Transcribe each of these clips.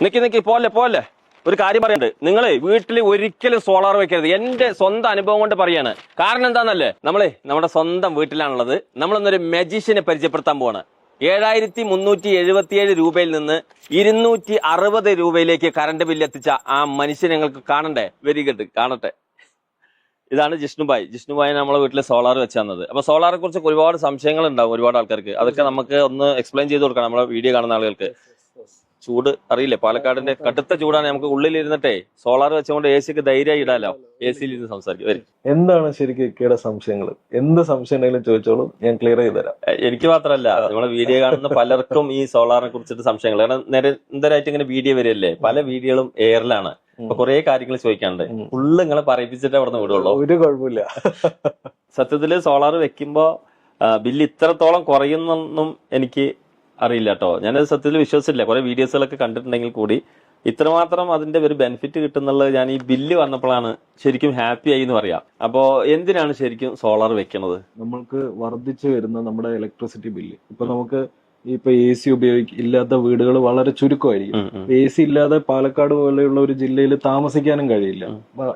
നിക്ക് പോലെ ഒരു കാര്യം പറയണ്ട്. നിങ്ങളെ വീട്ടിൽ ഒരിക്കലും സോളാർ വെക്കരുത്. എന്റെ സ്വന്തം അനുഭവം കൊണ്ട് പറയാണ്. കാരണം എന്താണെന്നല്ലേ, നമ്മുടെ സ്വന്തം വീട്ടിലാണുള്ളത്. നമ്മളൊന്നൊരു മജീഷ്യനെ പരിചയപ്പെടുത്താൻ പോവാണ്. 7377 രൂപയിൽ നിന്ന് 260 രൂപയിലേക്ക് കറണ്ട് ബില്ല് എത്തിച്ച ആ മനുഷ്യനെ ഞങ്ങൾക്ക് കാണണ്ടേ? വെരി ഗുഡ്, കാണട്ടെ. ഇതാണ് ജിഷ്ണുഭായ് നമ്മളെ വീട്ടിൽ സോളാർ വെച്ച് തന്നത്. അപ്പൊ സോളാറെ കുറിച്ച് ഒരുപാട് സംശയങ്ങൾ ഉണ്ടാവും ഒരുപാട് ആൾക്കാർക്ക്. അതൊക്കെ നമുക്ക് ഒന്ന് എക്സ്പ്ലെയിൻ ചെയ്ത് കൊടുക്കണം നമ്മളെ വീഡിയോ കാണുന്ന ആളുകൾക്ക്. ചൂട് അറിയില്ലേ, പാലക്കാടിന്റെ കടുത്ത ചൂടാണ്. നമുക്ക് ഉള്ളിലിരുന്നിട്ടേ സോളാർ വെച്ചുകൊണ്ട് എ സിക്ക് ധൈര്യം ഇടാലോ. എ സിയിൽ ഇരുന്ന് സംസാരിക്കും. എന്താണ് ശരിക്കും ഇക്കയുടെ സംശയങ്ങൾ? എന്ത് സംശയം ഉണ്ടെങ്കിലും ചോദിച്ചോളൂ, ഞാൻ ക്ലിയർ ചെയ്ത് തരാം. എനിക്ക് മാത്രമല്ല, നമ്മളെ വീഡിയോ കാണുന്ന പലർക്കും ഈ സോളാറിനെ കുറിച്ചിട്ട് സംശയങ്ങൾ. കാരണം നിരന്തരമായിട്ട് ഇങ്ങനെ വീഡിയോ വരികയല്ലേ, പല വീഡിയോകളും എയറിലാണ്. അപ്പൊ കുറെ കാര്യങ്ങൾ ചോദിക്കാനുണ്ട്. ഫുള്ള് നിങ്ങളെ പറയിപ്പിച്ചിട്ട് അവിടെ നിന്ന് വിടുള്ളൂ. ഒരു കുഴപ്പമില്ല. സത്യത്തില് സോളാർ വെക്കുമ്പോ ബില്ല് ഇത്രത്തോളം കുറയുന്നൊന്നും എനിക്ക് അറിയില്ല കേട്ടോ. ഞാനത് സത്യത്തിൽ വിശ്വസിച്ചില്ല. കുറെ വീഡിയോസുകളൊക്കെ കണ്ടിട്ടുണ്ടെങ്കിൽ കൂടി ഇത്രമാത്രം അതിന്റെ ഒരു ബെനിഫിറ്റ് കിട്ടുന്നുള്ളത് ഞാൻ ഈ ബില്ല് വന്നപ്പോഴാണ് ശരിക്കും ഹാപ്പി ആയി എന്ന് പറയാം. അപ്പോ എന്തിനാണ് ശരിക്കും സോളാർ വെക്കുന്നത്? നമ്മൾക്ക് വർദ്ധിച്ചു വരുന്ന നമ്മുടെ ഇലക്ട്രിസിറ്റി ബില്ല്, ഇപ്പൊ നമുക്ക് ഇപ്പൊ എ സി ഇല്ലാത്ത വീടുകൾ വളരെ ചുരുക്കമായിരിക്കും. എ സി ഇല്ലാതെ പാലക്കാട് പോലെയുള്ള ഒരു ജില്ലയിൽ താമസിക്കാനും കഴിയില്ല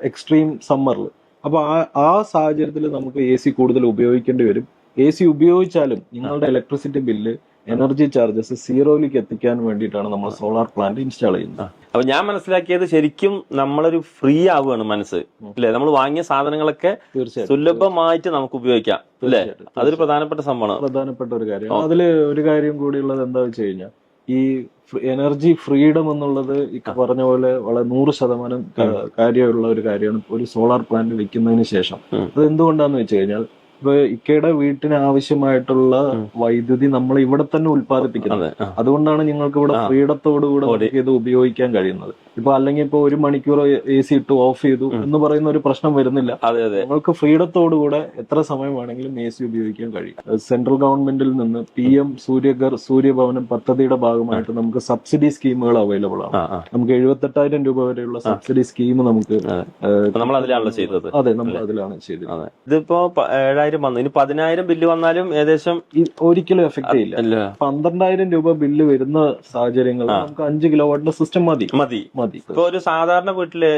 എക്സ്ട്രീം സമ്മറിൽ. അപ്പൊ ആ സാഹചര്യത്തിൽ നമുക്ക് എ സി കൂടുതൽ ഉപയോഗിക്കേണ്ടി വരും. എ സി ഉപയോഗിച്ചാലും നിങ്ങളുടെ ഇലക്ട്രിസിറ്റി ബില്ല്, എനർജി ചാർജസ് സീറോയിലേക്ക് എത്തിക്കാൻ വേണ്ടിയിട്ടാണ് നമ്മൾ സോളാർ പ്ലാന്റ് ഇൻസ്റ്റാൾ ചെയ്യുന്നത്. അപ്പൊ ഞാൻ മനസ്സിലാക്കിയത് ശരിക്കും നമ്മളൊരു ഫ്രീ ആവുകയാണ് മനസ്സ്, അല്ലെ? നമ്മൾ വാങ്ങിയ സാധനങ്ങളൊക്കെ തീർച്ചയായിട്ടും സുലഭമായിട്ട് നമുക്ക് പറഞ്ഞ പോലെ, അല്ലെ? അതൊരു പ്രധാനപ്പെട്ട സംഭവമാണ്, പ്രധാനപ്പെട്ട ഒരു കാര്യമാണ്. അതില് ഒരു കാര്യം കൂടിയുള്ളത് എന്താ വെച്ച് കഴിഞ്ഞാൽ, ഈ എനർജി ഫ്രീഡം എന്നുള്ളത് ഈ പറഞ്ഞ പോലെ വളരെ 100% കാര്യമുള്ള ഒരു കാര്യമാണ് ഒരു സോളാർ പ്ലാന്റ് വെക്കുന്നതിന് ശേഷം. അത് എന്തുകൊണ്ടാന്ന് വെച്ച് കഴിഞ്ഞാൽ, ഇപ്പൊ ഇക്കയുടെ വീട്ടിന് ആവശ്യമായിട്ടുള്ള വൈദ്യുതി നമ്മൾ ഇവിടെ തന്നെ ഉത്പാദിപ്പിക്കുന്നത്. അതുകൊണ്ടാണ് നിങ്ങൾക്ക് ഇവിടെ ഫ്രീഡത്തോടുകൂടെ ഇത് ഉപയോഗിക്കാൻ കഴിയുന്നത്. ഇപ്പൊ അല്ലെങ്കിൽ ഇപ്പൊ 1 മണിക്കൂർ എ സി ഇട്ട് ഓഫ് ചെയ്തു എന്ന് പറയുന്ന ഒരു പ്രശ്നം വരുന്നില്ല. നിങ്ങൾക്ക് ഫ്രീഡത്തോടുകൂടെ എത്ര സമയം വേണമെങ്കിലും എ സി ഉപയോഗിക്കാൻ കഴിയും. സെൻട്രൽ ഗവൺമെന്റിൽ നിന്ന് PM സൂര്യഭവനം പദ്ധതിയുടെ ഭാഗമായിട്ട് നമുക്ക് സബ്സിഡി സ്കീമുകൾ അവൈലബിൾ ആണ്. നമുക്ക് 78,000 രൂപ വരെയുള്ള സബ്സിഡി സ്കീം നമുക്ക് നമ്മൾ അതിലാണല്ലോ ചെയ്തത്. അതെ, നമ്മൾ അതിലാണ് ചെയ്തത്. ഇതിപ്പോ 7,000 വന്നു, ഇനി 10,000 ബില്ല് വന്നാലും ഏകദേശം ഒരിക്കലും എഫക്ട് ചെയ്യില്ല. 12,000 രൂപ ബില്ല് വരുന്ന സാഹചര്യങ്ങളിൽ നമുക്ക് 5 കിലോവാട്ടിന്റെ സിസ്റ്റം മതി. ഇപ്പൊ ഒരു സാധാരണ വീട്ടില്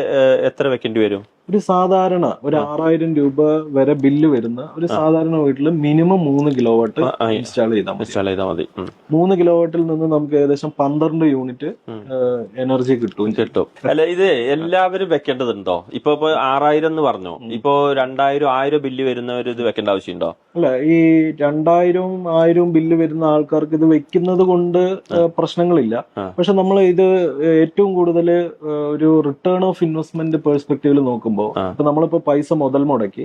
എത്ര വെക്കേണ്ടി വരും? ഒരു സാധാരണ 6,000 രൂപ വരെ ബില്ല് വരുന്ന ഒരു സാധാരണ വീട്ടിൽ മിനിമം 3 കിലോവാട്ട് ഇൻസ്റ്റാൾ ചെയ്താൽ മതി. 3 കിലോവാട്ടിൽ നിന്ന് നമുക്ക് ഏകദേശം 12 യൂണിറ്റ് എനർജി കിട്ടും. അല്ല, ഇത് എല്ലാവരും വെക്കേണ്ടതുണ്ടോ? ഇപ്പൊ 6,000 എന്ന് പറഞ്ഞു, ഇപ്പൊ 2,000 1000 ബില്ല് വരുന്നവർ ഇത് വെക്കേണ്ട ആവശ്യമുണ്ടോ? അല്ല, ഈ 2,000 1000 ബില്ല് വരുന്ന ആൾക്കാർക്ക് ഇത് വെക്കുന്നത് കൊണ്ട് പ്രശ്നങ്ങളില്ല. പക്ഷെ നമ്മൾ ഇത് ഏറ്റവും കൂടുതൽ ഒരു റിട്ടേൺ ഓഫ് ഇൻവെസ്റ്റ്മെന്റ് പെർസ്പെക്റ്റീവിൽ നോക്കുമ്പോൾ, ഇപ്പൊ നമ്മളിപ്പോ പൈസ മുതൽ മുടക്കി,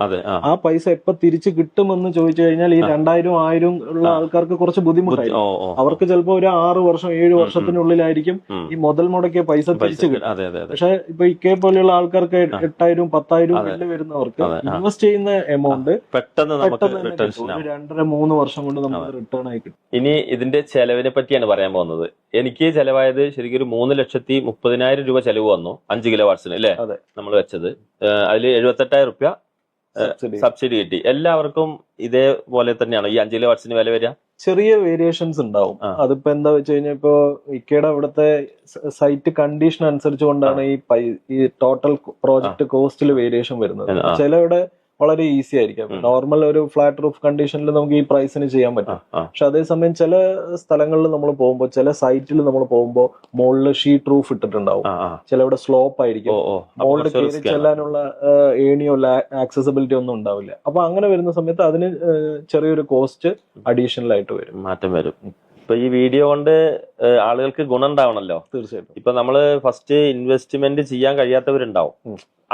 ആ പൈസ എപ്പോ തിരിച്ചു കിട്ടുമെന്ന് ചോദിച്ചു കഴിഞ്ഞാൽ ഈ 2,000 1000 ഉള്ള ആൾക്കാർക്ക് കുറച്ച് ബുദ്ധിമുട്ടായിരിക്കും. അവർക്ക് ചിലപ്പോ ഒരു 6 വർഷം 7 വർഷത്തിനുള്ളിലായിരിക്കും ഈ മുതൽ മുടക്കിയ പൈസ തിരിച്ചു കിട്ടും. പക്ഷെ ഇപ്പൊ ഇക്കേ പോലെയുള്ള ആൾക്കാർക്ക് 8,000 10,000 ബില്ല് വരുന്നവർക്ക് ഇൻവെസ്റ്റ് ചെയ്യുന്ന എമൗണ്ട് പെട്ടെന്ന് 2.5-3 വർഷം കൊണ്ട് നമുക്ക് റിട്ടേൺ ആയി കിട്ടും. ഇനി ഇതിന്റെ ചെലവിനെ പറ്റിയാണ് പറയാൻ പോകുന്നത്. എനിക്ക് ചെലവായത് ശരിക്കും ഒരു 3,30,000 രൂപ ചെലവ് വന്നു 5 കിലോ വാട്സിന്, അല്ലെ? നമ്മൾ വെച്ചത് അതിൽ 78,000 രൂപ സബ്സിഡി കിട്ടി. എല്ലാവർക്കും ഇതേപോലെ തന്നെയാണോ ഈ 5 കിലോ വാട്സിന് വില വരിക? ചെറിയ വേരിയേഷൻസ് ഉണ്ടാവും. അതിപ്പോ എന്താ വെച്ച് കഴിഞ്ഞാൽ, ഇപ്പൊ ഇക്കയുടെ അവിടുത്തെ സൈറ്റ് കണ്ടീഷൻ അനുസരിച്ച് കൊണ്ടാണ് ഈ ടോട്ടൽ പ്രോജക്ട് കോസ്റ്റിൽ വേരിയേഷൻ വരുന്നത്. ചിലവിടെ വളരെ ഈസി ആയിരിക്കും. നോർമൽ ഒരു ഫ്ലാറ്റ് റൂഫ് കണ്ടീഷനിൽ നമുക്ക് ഈ പ്രൈസിന് ചെയ്യാൻ പറ്റും. പക്ഷെ അതേസമയം ചില സ്ഥലങ്ങളിൽ നമ്മൾ പോകുമ്പോൾ, ചില സൈറ്റിൽ നമ്മൾ പോകുമ്പോൾ മുകളിൽ ഷീറ്റ് റൂഫ് ഇട്ടിട്ടുണ്ടാവും. ചിലവിടെ സ്ലോപ്പ് ആയിരിക്കും. മുകളിൽ കയറി ചെല്ലാനുള്ള ഏണിയോ ആക്സസിബിലിറ്റി ഒന്നും ഉണ്ടാവില്ല. അപ്പൊ അങ്ങനെ വരുന്ന സമയത്ത് അതിന് ചെറിയൊരു കോസ്റ്റ് അഡീഷണൽ ആയിട്ട് വരും, മാറ്റം വരും. ഇപ്പൊ ഈ വീഡിയോ കൊണ്ട് ആളുകൾക്ക് ഗുണം ഉണ്ടാവണല്ലോ. തീർച്ചയായിട്ടും. ഇപ്പൊ നമ്മള് ഫസ്റ്റ് ഇൻവെസ്റ്റ്മെന്റ് ചെയ്യാൻ കഴിയാത്തവരുണ്ടാവും,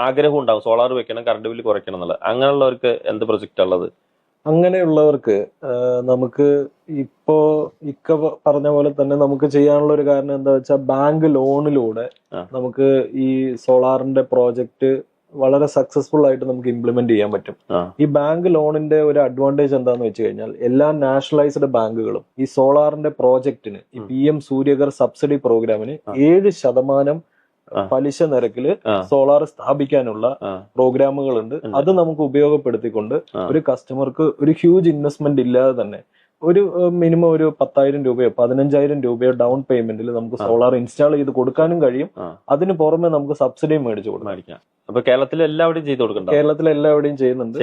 ആഗ്രഹം ഉണ്ടാവും സോളാർ വെക്കണം, കറണ്ട് ബില്ല് കുറയ്ക്കണം എന്നുള്ളത്. അങ്ങനെയുള്ളവർക്ക് എന്ത് പ്രൊജക്റ്റ് ഉള്ളത്? അങ്ങനെയുള്ളവർക്ക് നമുക്ക് ഇപ്പോ ഇക്ക പറഞ്ഞ പോലെ തന്നെ നമുക്ക് ചെയ്യാനുള്ള ഒരു കാരണം എന്താ വെച്ചാൽ, ബാങ്ക് ലോണിലൂടെ നമുക്ക് ഈ സോളാറിന്റെ പ്രോജക്റ്റ് വളരെ സക്സസ്ഫുൾ ആയിട്ട് നമുക്ക് ഇംപ്ലിമെന്റ് ചെയ്യാൻ പറ്റും. ഈ ബാങ്ക് ലോണിന്റെ ഒരു അഡ്വാൻറ്റേജ് എന്താന്ന് വെച്ച് കഴിഞ്ഞാൽ, എല്ലാ നാഷണലൈസ്ഡ് ബാങ്കുകളും ഈ സോളാറിന്റെ പ്രോജക്റ്റിന്, ഈ PM സൂര്യഗർ സബ്സിഡി പ്രോഗ്രാമിന് 7% പലിശ നിരക്കില് സോളാർ സ്ഥാപിക്കാനുള്ള പ്രോഗ്രാമുകളുണ്ട്. അത് നമുക്ക് ഉപയോഗപ്പെടുത്തിക്കൊണ്ട് ഒരു കസ്റ്റമർക്ക് ഒരു ഹ്യൂജ് ഇൻവെസ്റ്റ്മെന്റ് ഇല്ലാതെ തന്നെ ഒരു മിനിമം ഒരു 10,000 രൂപയോ 15,000 രൂപയോ ഡൗൺ പേയ്മെന്റിൽ നമുക്ക് സോളാർ ഇൻസ്റ്റാൾ ചെയ്ത് കൊടുക്കാനും കഴിയും. അതിന് പുറമെ നമുക്ക് സബ്സിഡിയും മേടിച്ചു കൊടുക്കാം. അപ്പൊ കേരളത്തിൽ എല്ലാവരുടെയും ചെയ്ത് കൊടുക്കണ്ട? കേരളത്തിൽ എല്ലാവരുടെയും ചെയ്യുന്നുണ്ട്.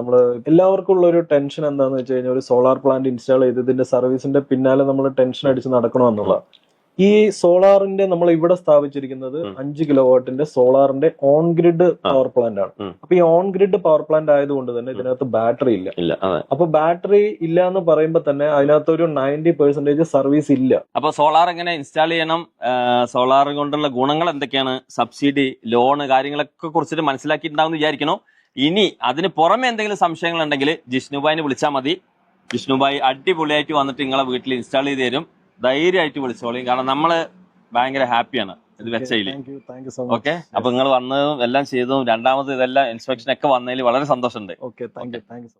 നമ്മള് എല്ലാവർക്കും ഉള്ള ഒരു ടെൻഷൻ എന്താന്ന് വെച്ച് കഴിഞ്ഞാൽ ഒരു സോളാർ പ്ലാന്റ് ഇൻസ്റ്റാൾ ചെയ്തതിന്റെ സർവീസിന്റെ പിന്നാലെ നമ്മൾ ടെൻഷൻ അടിച്ച് നടക്കണമെന്നുള്ള. ഈ സോളാറിന്റെ നമ്മൾ ഇവിടെ സ്ഥാപിച്ചിരിക്കുന്നത് 5 കിലോ വാട്ടിന്റെ സോളാറിന്റെ ഓൺ ഗ്രിഡ് പവർ പ്ലാന്റ് ആണ്. അപ്പൊ ഈ ഓൺ ഗ്രിഡ് പവർ പ്ലാന്റ് ആയതുകൊണ്ട് തന്നെ ഇതിനകത്ത് ബാറ്ററി ഇല്ല. അപ്പൊ ബാറ്ററി ഇല്ല എന്ന് പറയുമ്പോൾ തന്നെ അതിനകത്ത് ഒരു 90% സർവീസ് ഇല്ല. അപ്പൊ സോളാർ എങ്ങനെ ഇൻസ്റ്റാൾ ചെയ്യണം, സോളാർ കൊണ്ടുള്ള ഗുണങ്ങൾ എന്തൊക്കെയാണ്, സബ്സിഡി, ലോണ് കാര്യങ്ങളൊക്കെ കുറിച്ചിട്ട് മനസ്സിലാക്കിയിട്ടുണ്ടാവും വിചാരിക്കണോ. ഇനി അതിന് പുറമെ എന്തെങ്കിലും സംശയങ്ങൾ ഉണ്ടെങ്കിൽ ജിഷ്ണുഭായിനെ വിളിച്ചാൽ മതി. ജിഷ്ണുഭായി അടിപൊളിയായിട്ട് വന്നിട്ട് നിങ്ങളെ വീട്ടിൽ ഇൻസ്റ്റാൾ ചെയ്ത് തരും. ധൈര്യമായിട്ട് വിളിച്ചോളിയും, കാരണം നമ്മള് ഭയങ്കര ഹാപ്പിയാണ് ഇത് വെച്ചതിൽ. ഓക്കെ, അപ്പൊ നിങ്ങൾ വന്നതും എല്ലാം ചെയ്തതും രണ്ടാമത് ഇതെല്ലാം ഇൻസ്പെക്ഷൻ ഒക്കെ വന്നതിൽ വളരെ സന്തോഷമുണ്ട്. Okay, thank you.